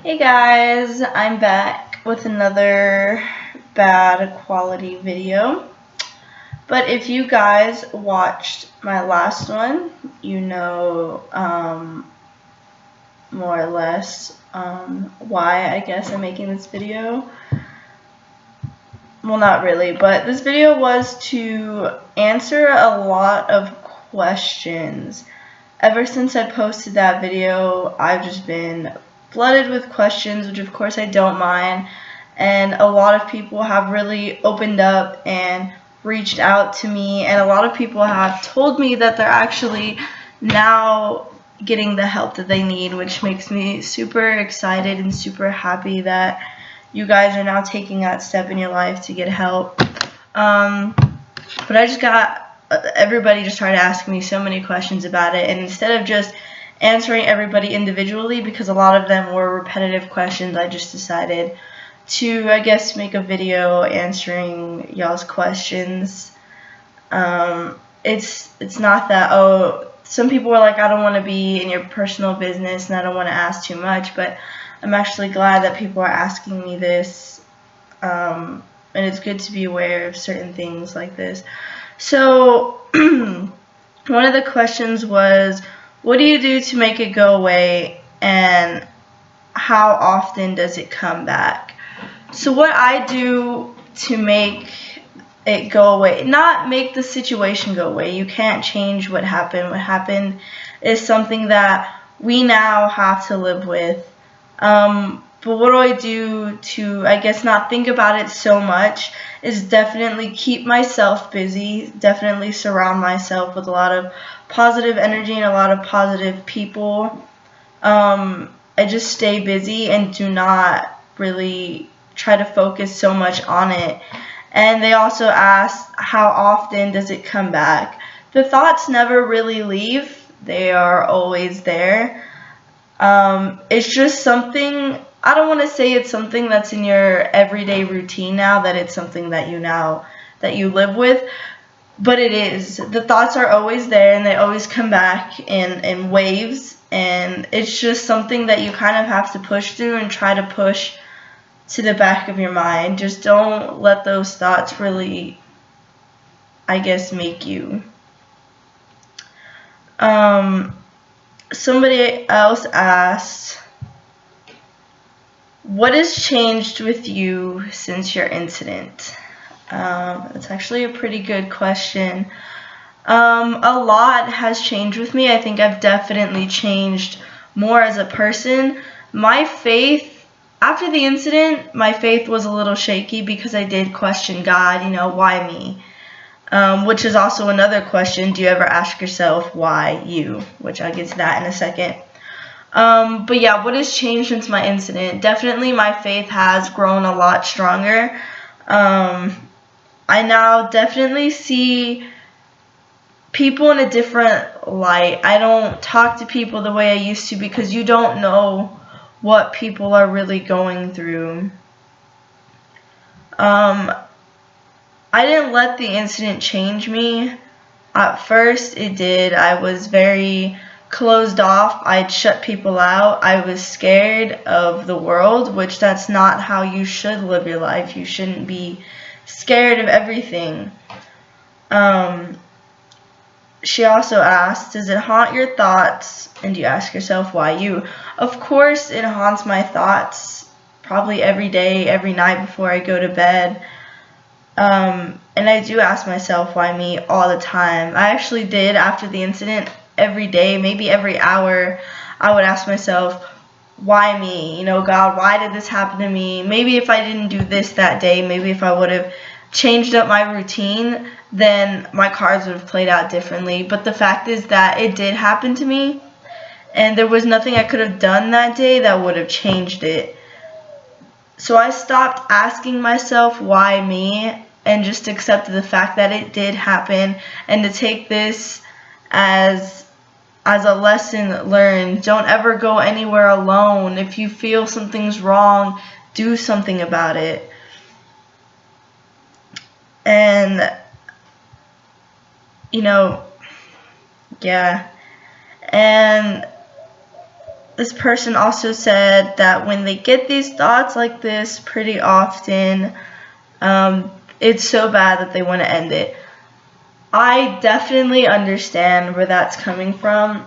Hey guys, I'm back with another bad quality video. But if you guys watched my last one, you know more or less why I guess I'm making this video. Well, not really, but this video was to answer a lot of questions. Ever since I posted that video, I've just been flooded with questions, which of course I don't mind. And a lot of people have really opened up and reached out to me, and a lot of people have told me that they're actually now getting the help that they need, which makes me super excited and super happy that you guys are now taking that step in your life to get help. But I just got everybody just started asking me so many questions about it, and instead of just answering everybody individually, because a lot of them were repetitive questions, I just decided to, I guess, make a video answering y'all's questions. It's not that, oh, some people were like, I don't want to be in your personal business and I don't want to ask too much, but I'm actually glad that people are asking me this, and it's good to be aware of certain things like this. So one of the questions was, what do you do to make it go away, and how often does it come back? So what I do to make it go away, not make the situation go away. You can't change what happened. What happened is something that we now have to live with. But what do I do to, I guess, not think about it so much is definitely keep myself busy, definitely surround myself with a lot of positive energy and a lot of positive people. I just stay busy and do not really try to focus so much on it. And they also asked, how often does it come back? The thoughts never really leave. They are always there. It's just something, I don't want to say it's something that's in your everyday routine now, that it's something that you live with, but it is. The thoughts are always there and they always come back in waves, and it's just something that you kind of have to push through and try to push to the back of your mind. Just don't let those thoughts really, I guess, make you. Somebody else asked, what has changed with you since your incident? That's actually a pretty good question. A lot has changed with me. I think I've definitely changed more as a person. My faith, after the incident, my faith was a little shaky because I did question God, why me? Which is also another question. Do you ever ask yourself why you? Which I'll get to that in a second. But yeah, what has changed since my incident? Definitely my faith has grown a lot stronger. I now definitely see people in a different light. I don't talk to people the way I used to because you don't know what people are really going through. I didn't let the incident change me. At first, it did. I was very closed off. I'd shut people out. I was scared of the world, which that's not how you should live your life. You shouldn't be scared of everything. She also asked, does it haunt your thoughts, and do you ask yourself why you? Of course it haunts my thoughts, probably every day, every night before I go to bed. And I do ask myself why me all the time. I actually did after the incident. Every day, maybe every hour, I would ask myself, why me? God, why did this happen to me? Maybe if I didn't do this that day, maybe if I would have changed up my routine, then my cards would have played out differently. But the fact is that it did happen to me, and there was nothing I could have done that day that would have changed it. So I stopped asking myself why me and just accepted the fact that it did happen, and to take this as a lesson learned. Don't ever go anywhere alone. If you feel something's wrong, do something about it. And yeah. And this person also said that when they get these thoughts like this pretty often, it's so bad that they want to end it. I definitely understand where that's coming from,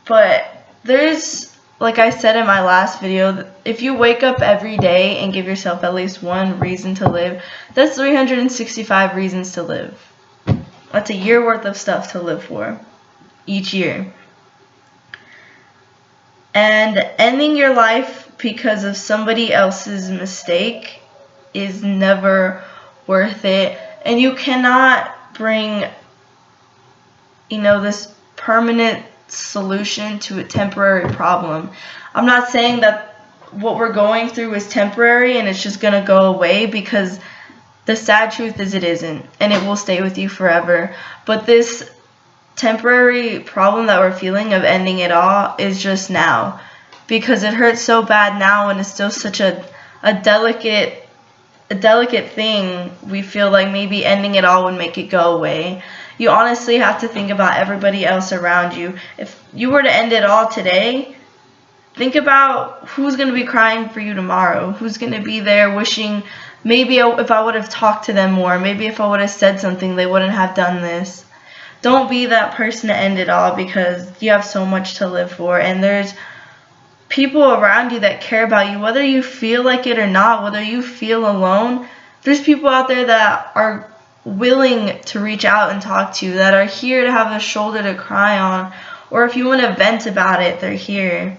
but there's, like I said in my last video, if you wake up every day and give yourself at least one reason to live, that's 365 reasons to live. That's a year worth of stuff to live for each year. And ending your life because of somebody else's mistake is never worth it. And you cannot bring, this permanent solution to a temporary problem. I'm not saying that what we're going through is temporary and it's just going to go away, because the sad truth is it isn't, and it will stay with you forever. But this temporary problem that we're feeling of ending it all is just now, because it hurts so bad now and it's still such a delicate thing. We feel like maybe ending it all would make it go away. You honestly have to think about everybody else around you. If you were to end it all today, think about who's going to be crying for you tomorrow, who's going to be there wishing, maybe if I would have talked to them more, maybe if I would have said something, they wouldn't have done this. Don't be that person to end it all, because you have so much to live for, and there's people around you that care about you, whether you feel like it or not, whether you feel alone. There's people out there that are willing to reach out and talk to you, that are here to have a shoulder to cry on, or if you want to vent about it, they're here.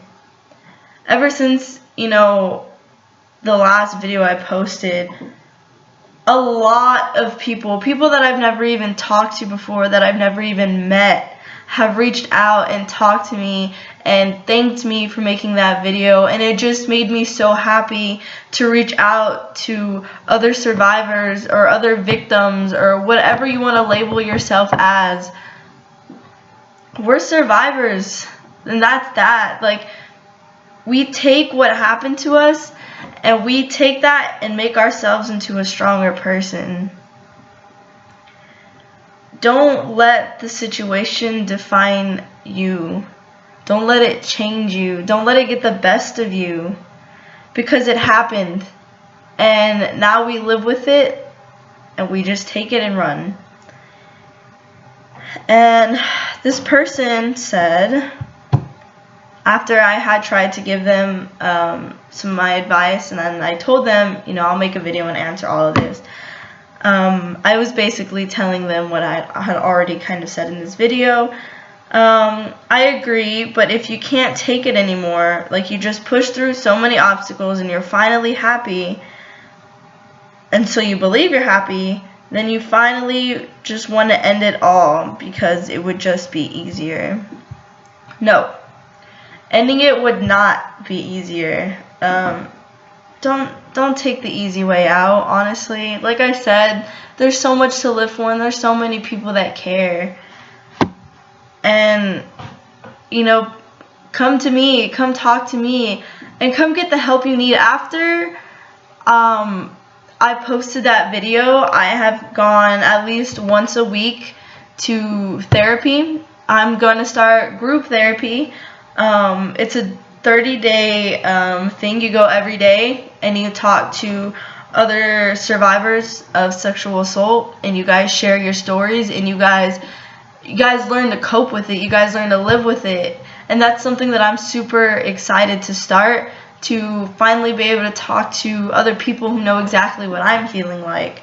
Ever since, the last video I posted, a lot of people that I've never even talked to before, that I've never even met, have reached out and talked to me and thanked me for making that video, and it just made me so happy to reach out to other survivors or other victims or whatever you want to label yourself as. We're survivors, and that's that. Like, we take what happened to us and we take that and make ourselves into a stronger person. Don't let the situation define you. Don't let it change you. Don't let it get the best of you, because it happened, and now we live with it and we just take it and run. And this person said, after I had tried to give them some of my advice, and then I told them, I'll make a video and answer all of this. I was basically telling them what I had already kind of said in this video. I agree, but if you can't take it anymore, like you just push through so many obstacles and you're finally happy, and so you believe you're happy, then you finally just want to end it all because it would just be easier. No. Ending it would not be easier. Don't take the easy way out, honestly. Like I said, there's so much to live for and there's so many people that care. And, come to me, come talk to me, and come get the help you need. After I posted that video, I have gone at least once a week to therapy. I'm going to start group therapy. It's a 30-day thing. You go every day and you talk to other survivors of sexual assault, and you guys share your stories, and you guys learn to cope with it. You guys learn to live with it. And that's something that I'm super excited to start, to finally be able to talk to other people who know exactly what I'm feeling like.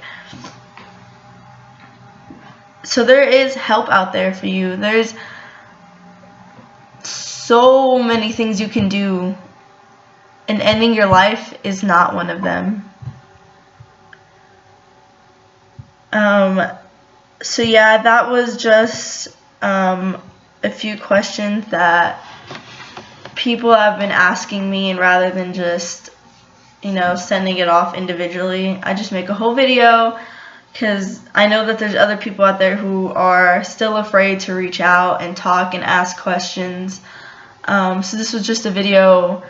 So there is help out there for you. There's so many things you can do, and ending your life is not one of them. So yeah, that was just a few questions that people have been asking me, and rather than just sending it off individually, I just make a whole video, because I know that there's other people out there who are still afraid to reach out and talk and ask questions. So this was just a video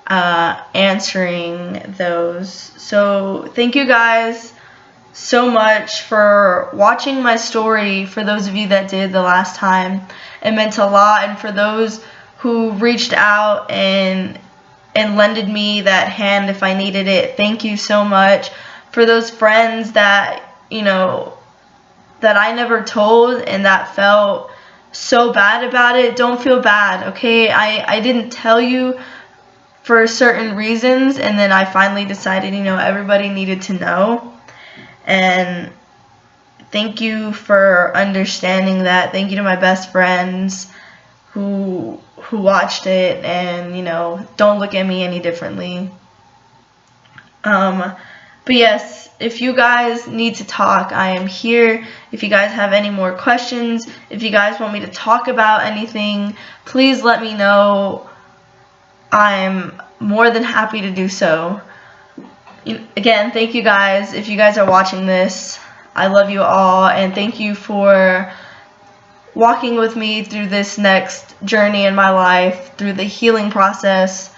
answering those. So thank you guys so much for watching my story. For those of you that did the last time, it meant a lot. And for those who reached out and lended me that hand if I needed it. Thank you so much. For those friends that, you know, that I never told and that felt so bad about it, don't feel bad, okay? I didn't tell you for certain reasons, and then I finally decided, you know, everybody needed to know. And thank you for understanding that. Thank you to my best friends who watched it, and, you know, don't look at me any differently. But yes, if you guys need to talk, I am here. If you guys have any more questions, if you guys want me to talk about anything, please let me know. I'm more than happy to do so. Again, thank you guys. If you guys are watching this, I love you all, and thank you for walking with me through this next journey in my life, through the healing process.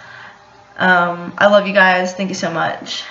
I love you guys. Thank you so much.